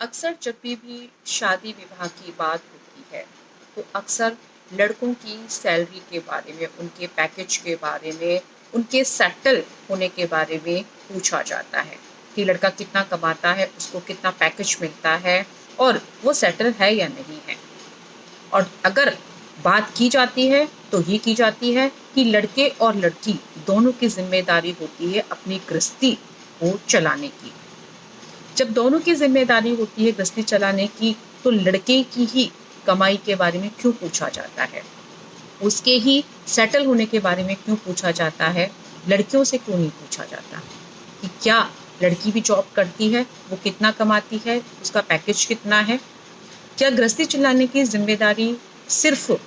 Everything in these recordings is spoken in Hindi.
अक्सर जब भी शादी विवाह की बात होती है तो अक्सर लड़कों की सैलरी के बारे में, उनके पैकेज के बारे में, उनके सेटल होने के बारे में पूछा जाता है कि लड़का कितना कमाता है, उसको कितना पैकेज मिलता है और वो सेटल है या नहीं है। और अगर बात की जाती है तो ये की जाती है कि लड़के और लड़की दोनों की जिम्मेदारी होती है अपनी गृहस्थी को चलाने की। जब दोनों की जिम्मेदारी होती है गृहस्थी चलाने की, तो लड़के की ही कमाई के बारे में क्यों पूछा जाता है, उसके ही सेटल होने के बारे में क्यों पूछा जाता है, लड़कियों से क्यों नहीं पूछा जाता कि क्या लड़की भी जॉब करती है, वो कितना कमाती है, उसका पैकेज कितना है। क्या गृहस्थी चलाने की जिम्मेदारी सिर्फ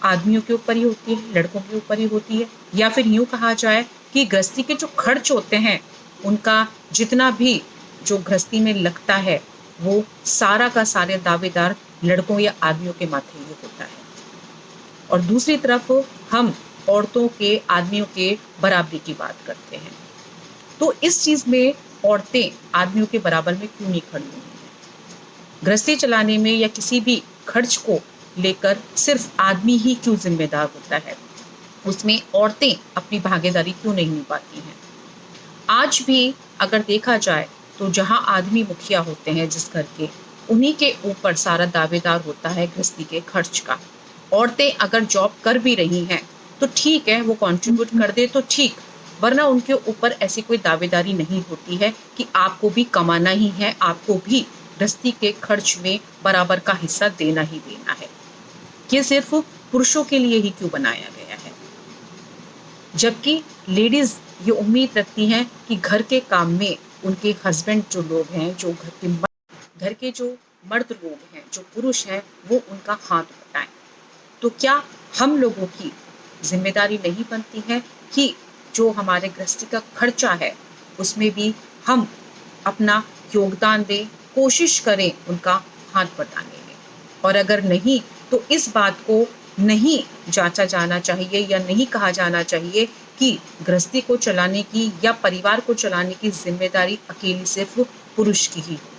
आदमियों के ऊपर ही होती है, लड़कों के ऊपर ही होती है, या फिर यूं कहा जाए कि गृहस्थी के जो खर्च होते हैं उनका जितना भी जो गृहस्थी में लगता है वो सारा का सारे दावेदार लड़कों या आदमियों के माथे ही होता है। और दूसरी तरफ हम औरतों के आदमियों के बराबरी की बात करते हैं, तो इस चीज में औरतें आदमियों के बराबर में क्यों नहीं खड़ी हुई हैं? गृहस्थी चलाने में या किसी भी खर्च को लेकर सिर्फ आदमी ही क्यों जिम्मेदार होता है, उसमें औरतें अपनी भागीदारी क्यों नहीं निभाती हैं? आज भी अगर देखा जाए तो जहां आदमी मुखिया होते हैं जिस घर के, उन्हीं के ऊपर सारा दावेदार होता है गृहस्थी के खर्च का। औरतें अगर जॉब कर भी रही हैं तो ठीक है, वो कंट्रीब्यूट कर दे तो ठीक, वरना उनके ऊपर ऐसी कोई दावेदारी नहीं होती है कि आपको भी कमाना ही है, आपको भी गृहस्थी के खर्च में बराबर का हिस्सा देना ही देना है। ये सिर्फ पुरुषों के लिए ही क्यों बनाया गया है, जबकि लेडीज ये उम्मीद रखती हैं कि घर के काम में उनके हस्बैंड जो लोग हैं, जो घर के जो मर्द लोग हैं, जो पुरुष हैं, वो उनका हाथ बटाएं। तो क्या हम लोगों की जिम्मेदारी नहीं बनती है कि जो हमारे गृहस्थी का खर्चा है उसमें भी हम अपना योगदान दें, कोशिश करें उनका हाथ बटाने में। और अगर नहीं तो इस बात को नहीं जांचा जाना चाहिए या नहीं कहा जाना चाहिए कि गृहस्थी को चलाने की या परिवार को चलाने की जिम्मेदारी अकेली सिर्फ पुरुष की ही हो।